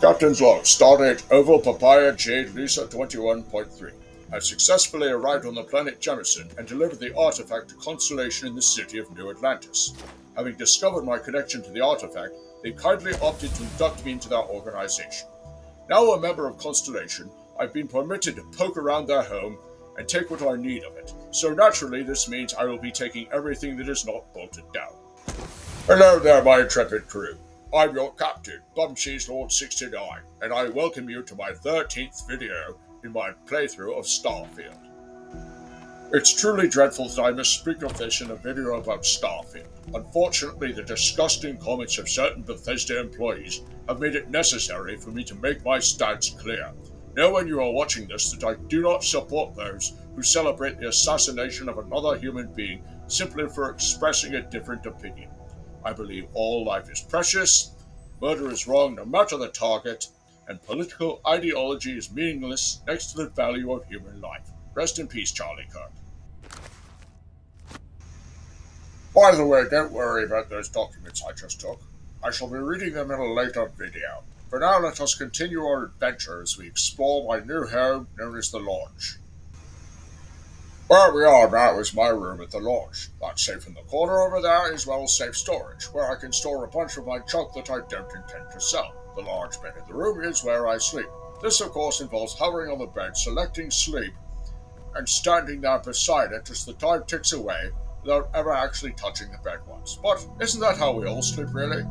Captain's log, stardate Oval Papaya Jade Lisa 21.3. I've successfully arrived on the planet Jemison and delivered the artifact to Constellation in the city of New Atlantis. Having discovered my connection to the artifact, they kindly opted to induct me into their organization. Now a member of Constellation, I've been permitted to poke around their home and take what I need of it, so naturally this means I will be taking everything that is not bolted down. Hello there, my intrepid crew. I'm your captain, Bumcheese Lord 69, and I welcome you to my 13th video in my playthrough of Starfield. It's truly dreadful that I must speak of this in a video about Starfield. Unfortunately, the disgusting comments of certain Bethesda employees have made it necessary for me to make my stance clear. Know when you are watching this that I do not support those who celebrate the assassination of another human being simply for expressing a different opinion. I believe all life is precious, murder is wrong no matter the target, and political ideology is meaningless next to the value of human life. Rest in peace, Charlie Kirk. By the way, don't worry about those documents I just took. I shall be reading them in a later video. For now, let us continue our adventure as we explore my new home known as the Lodge. Where we are now is my room at the Lodge. That safe in the corner over there is well-safe storage, where I can store a bunch of my junk that I don't intend to sell. The large bed in the room is where I sleep. This, of course, involves hovering on the bed, selecting sleep, and standing there beside it as the time ticks away without ever actually touching the bed once. But isn't that how we all sleep, really?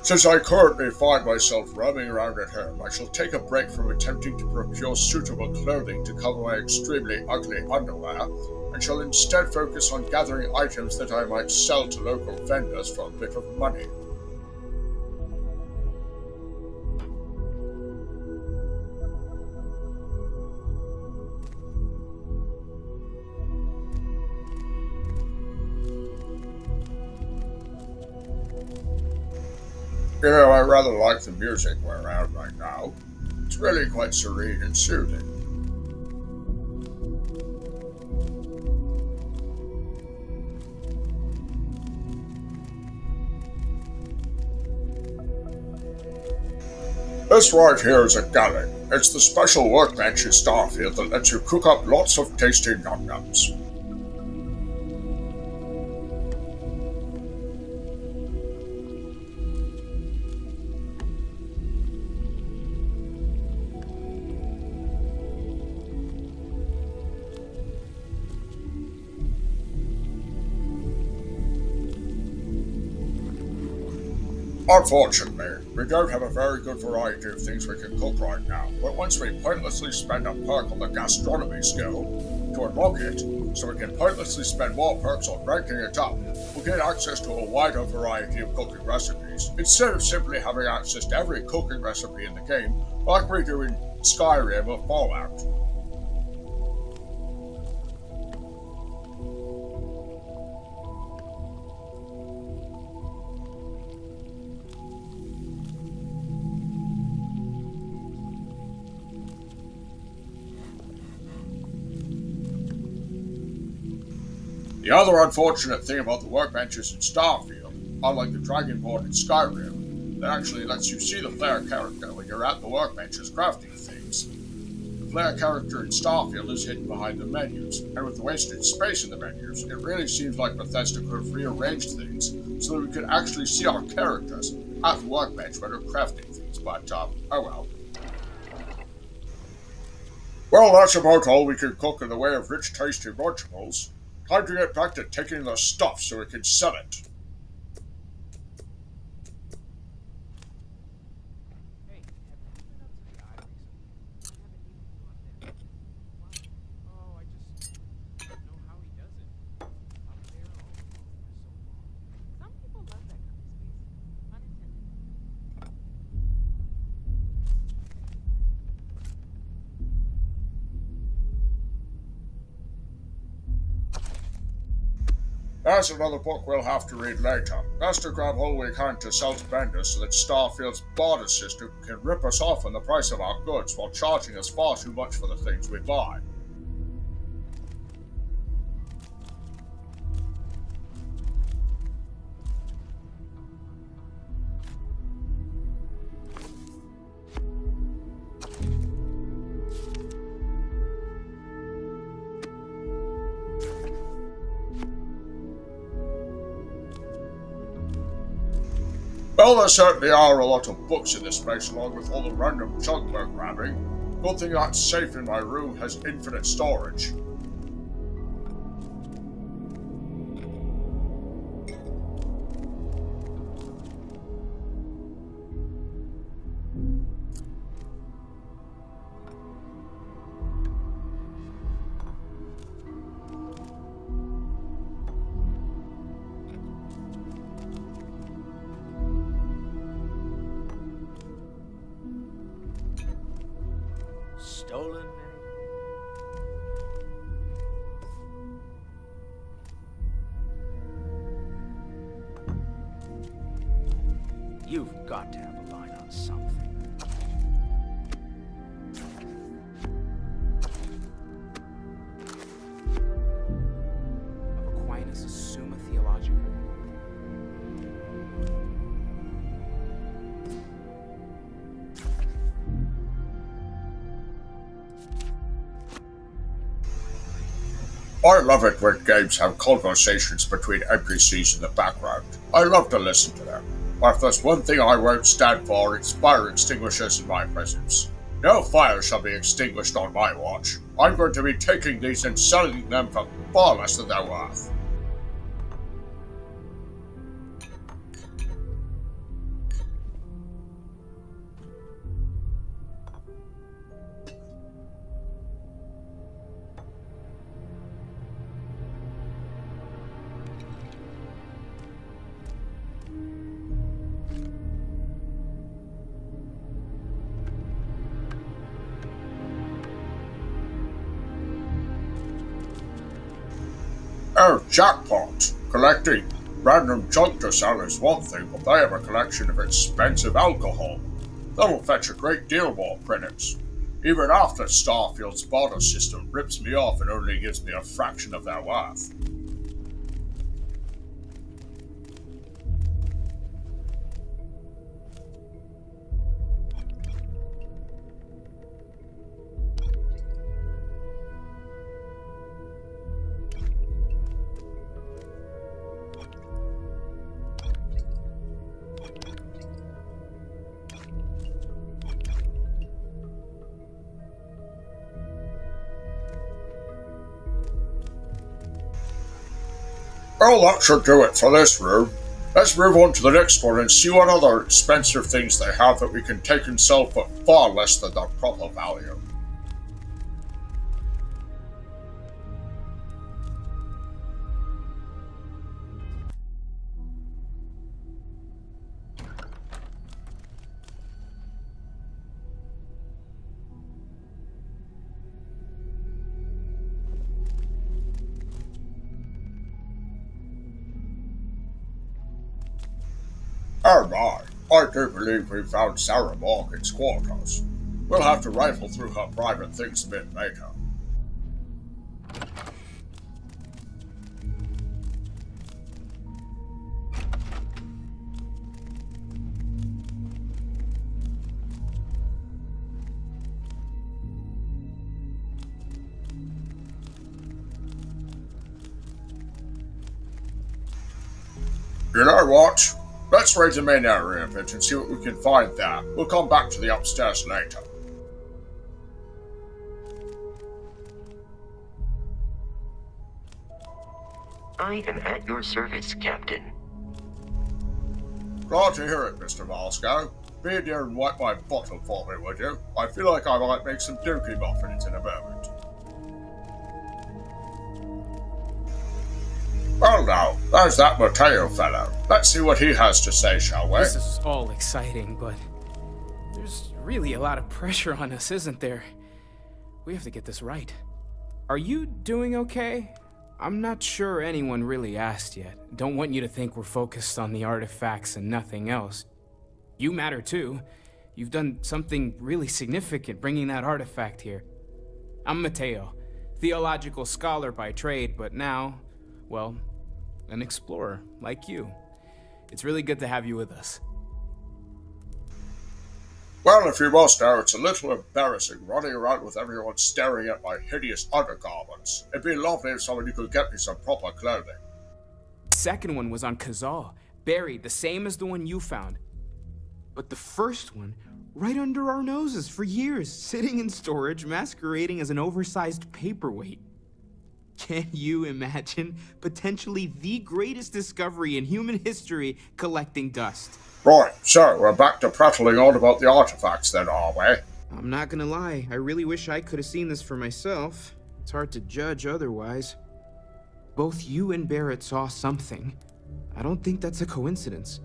Since I currently find myself roaming around at home, I shall take a break from attempting to procure suitable clothing to cover my extremely ugly underwear, and shall instead focus on gathering items that I might sell to local vendors for a bit of money. I rather like the music we're around right now. It's really quite serene and soothing. This right here is a galley. It's the special workbench in Starfield that lets you cook up lots of tasty num-nums. Unfortunately, we don't have a very good variety of things we can cook right now, but once we pointlessly spend a perk on the gastronomy skill to unlock it, so we can pointlessly spend more perks on ranking it up, we'll get access to a wider variety of cooking recipes, instead of simply having access to every cooking recipe in the game like we do in Skyrim or Fallout. The other unfortunate thing about the workbenches in Starfield, unlike the Dragonborn in Skyrim, that actually lets you see the player character when you're at the workbenches crafting things. The player character in Starfield is hidden behind the menus, and with the wasted space in the menus, it really seems like Bethesda could have rearranged things so that we could actually see our characters at the workbench when they're crafting things, but oh well. Well, that's about all we can cook in the way of rich, tasty vegetables. Time to get back to taking the stuff so we can sell it. There's another book we'll have to read later. Best to grab all we can to sell to vendors so that Starfield's barter system can rip us off on the price of our goods while charging us far too much for the things we buy. Well, there certainly are a lot of books in this place, along with all the random junk we're grabbing. Good thing that safe in my room has infinite storage. Stolen. You've got to have a line on something. Of Aquinas' Summa Theologica. I love it when games have conversations between NPCs in the background. I love to listen to them. But if there's one thing I won't stand for, it's fire extinguishers in my presence. No fire shall be extinguished on my watch. I'm going to be taking these and selling them for far less than they're worth. Oh, jackpot! Collecting random junk to sell is one thing, but they have a collection of expensive alcohol. That'll fetch a great deal more credits. Even after Starfield's barter system rips me off and only gives me a fraction of their worth. Well, that should do it for this room. Let's move on to the next one and see what other expensive things they have that we can take and sell for far less than their proper value. Oh my, I do believe we found Sarah Morgan's quarters. We'll have to rifle through her private things a bit later. You know what? Let's raid the main area a bit and see what we can find there. We'll come back to the upstairs later. I am at your service, Captain. Glad to hear it, Mr. Moscow. Be in here and wipe my bottle for me, would you? I feel like I might make some dookie muffins in a moment. Well now, there's that Matteo fellow. Let's see what he has to say, shall we? This is all exciting, but there's really a lot of pressure on us, isn't there? We have to get this right. Are you doing okay? I'm not sure anyone really asked yet. Don't want you to think we're focused on the artifacts and nothing else. You matter too. You've done something really significant bringing that artifact here. I'm Matteo, theological scholar by trade, but now, well, an explorer like you. It's really good to have you with us. Well, if you must know, it's a little embarrassing running around with everyone staring at my hideous undergarments. It'd be lovely if somebody could get me some proper clothing. The second one was on Kazal, buried, the same as the one you found. But the first one, right under our noses for years, sitting in storage, masquerading as an oversized paperweight. Can you imagine potentially the greatest discovery in human history collecting dust? Right, so we're back to prattling on about the artifacts then, are we? I'm not gonna lie, I really wish I could have seen this for myself. It's hard to judge otherwise. Both you and Barrett saw something. I don't think that's a coincidence.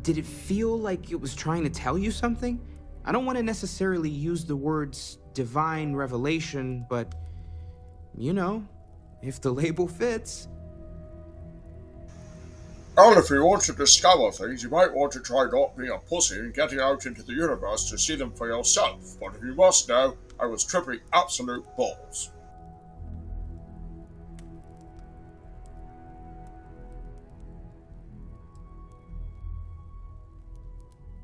Did it feel like it was trying to tell you something? I don't want to necessarily use the words divine revelation, but, you know, if the label fits. Well, if you want to discover things, you might want to try not being a pussy and getting out into the universe to see them for yourself. But if you must know, I was tripping absolute balls.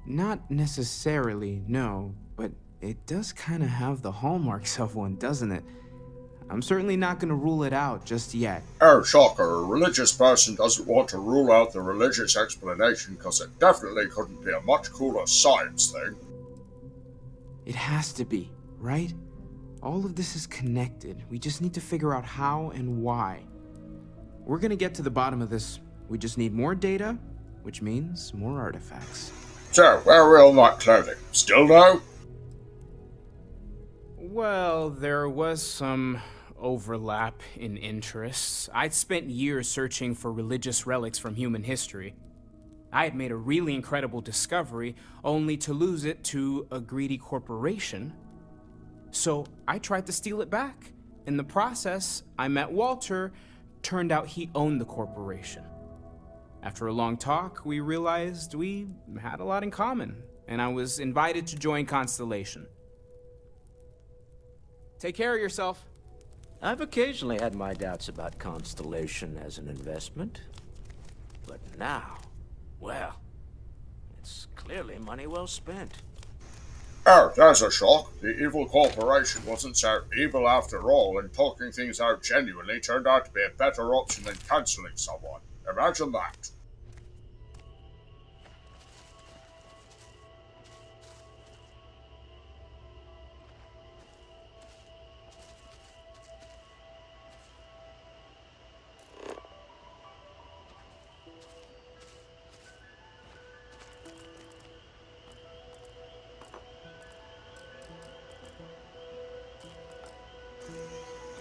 Not necessarily, no, but it does kind of have the hallmarks of one, doesn't it? I'm certainly not going to rule it out just yet. Oh, shocker, a religious person doesn't want to rule out the religious explanation because it definitely couldn't be a much cooler science thing. It has to be, right? All of this is connected. We just need to figure out how and why. We're going to get to the bottom of this. We just need more data, which means more artifacts. So, where are we on that clothing? Still no? Well, there was some overlap in interests. I'd spent years searching for religious relics from human history. I had made a really incredible discovery, only to lose it to a greedy corporation. So I tried to steal it back. In the process, I met Walter. Turned out he owned the corporation. After a long talk, we realized we had a lot in common, and I was invited to join Constellation. Take care of yourself. I've occasionally had my doubts about Constellation as an investment. But now, well, it's clearly money well spent. Oh, there's a shock. The evil corporation wasn't so evil after all, and talking things out genuinely turned out to be a better option than cancelling someone. Imagine that.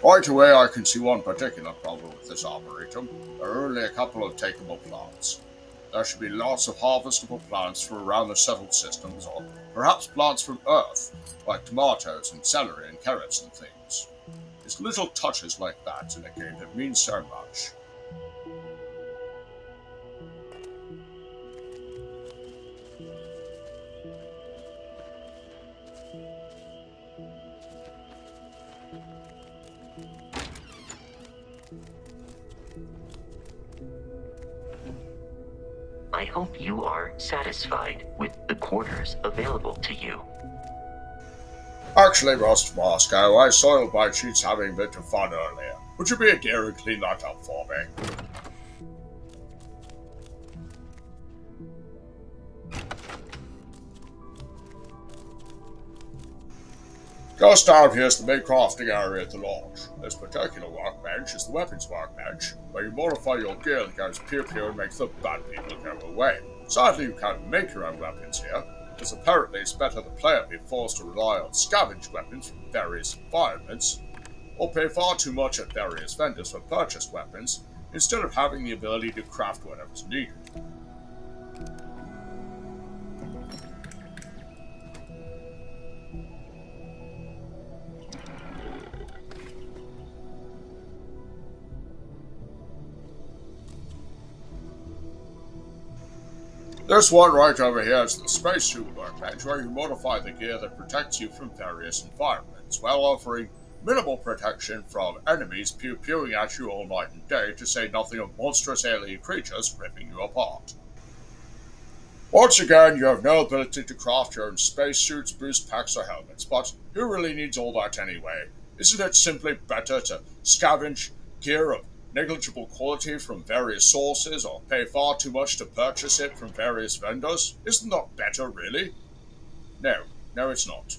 Right away, I can see one particular problem with this arboretum. There are only a couple of takeable plants. There should be lots of harvestable plants from around the settled systems, or perhaps plants from Earth, like tomatoes and celery and carrots and things. It's little touches like that in a game that means so much. I hope you are satisfied with the quarters available to you. Actually, Rust Moscow, I soiled my sheets having a bit of fun earlier. Would you be a dear and clean that up for me? Just down here is the main crafting area at the launch. This particular workbench is the weapons workbench, where you modify your gear that goes pew-pew and makes the bad people go away. Sadly, you can't make your own weapons here, because apparently it's better the player be forced to rely on scavenged weapons from various environments, or pay far too much at various vendors for purchased weapons, instead of having the ability to craft whatever's needed. This one right over here is the spacesuit workbench, where you modify the gear that protects you from various environments, while offering minimal protection from enemies pew-pewing at you all night and day, to say nothing of monstrous alien creatures ripping you apart. Once again, you have no ability to craft your own spacesuits, boost packs, or helmets, but who really needs all that anyway? Isn't it simply better to scavenge gear of negligible quality from various sources, or pay far too much to purchase it from various vendors? Isn't that better, really? No, it's not.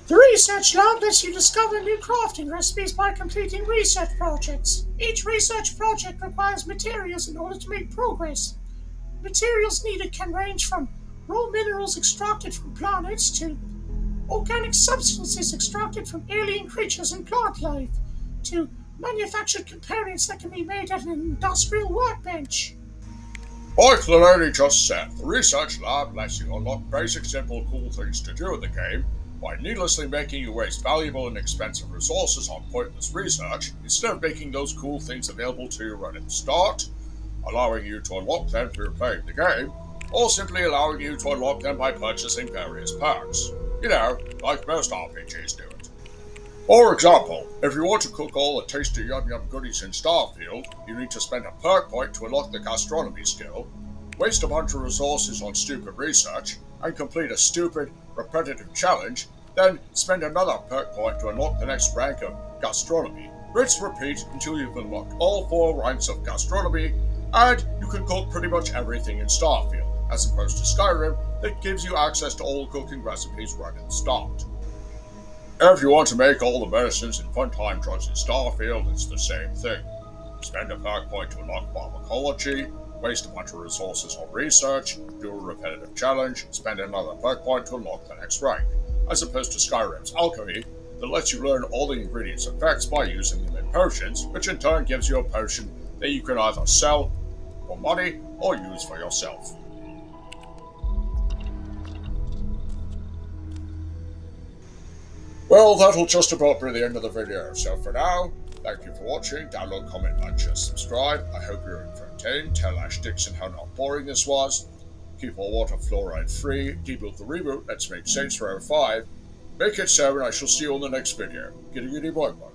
The research lab lets you discover new crafting recipes by completing research projects. Each research project requires materials in order to make progress. Materials needed can range from raw minerals extracted from planets to organic substances extracted from alien creatures and plant life, to manufactured components that can be made at an industrial workbench. Like the lady just said, the research lab lets you unlock basic, simple, cool things to do in the game by needlessly making you waste valuable and expensive resources on pointless research, instead of making those cool things available to you right at the start, allowing you to unlock them through playing the game, or simply allowing you to unlock them by purchasing various perks. You know, like most RPGs do it. For example, if you want to cook all the tasty yum-yum goodies in Starfield, you need to spend a perk point to unlock the gastronomy skill, waste a bunch of resources on stupid research, and complete a stupid, repetitive challenge, then spend another perk point to unlock the next rank of gastronomy. Rinse repeat until you've unlocked all 4 ranks of gastronomy, and you can cook pretty much everything in Starfield, as opposed to Skyrim that gives you access to all cooking recipes right at the start. If you want to make all the medicines and fun time drugs in Starfield, it's the same thing. Spend a perk point to unlock pharmacology, waste a bunch of resources on research, do a repetitive challenge, spend another perk point to unlock the next rank, as opposed to Skyrim's alchemy that lets you learn all the ingredients' effects by using them in potions, which in turn gives you a potion that you can either sell for money or use for yourself. Well, that'll just about be the end of the video, so for now, thank you for watching. Download, comment, like, share, subscribe. I hope you're entertained. Tell Ash Dixon how not boring this was. Keep our water fluoride free. Debuild the reboot. Let's make Saints Row 5. Make it 7. I shall see you on the next video. Giddy giddy boy boy.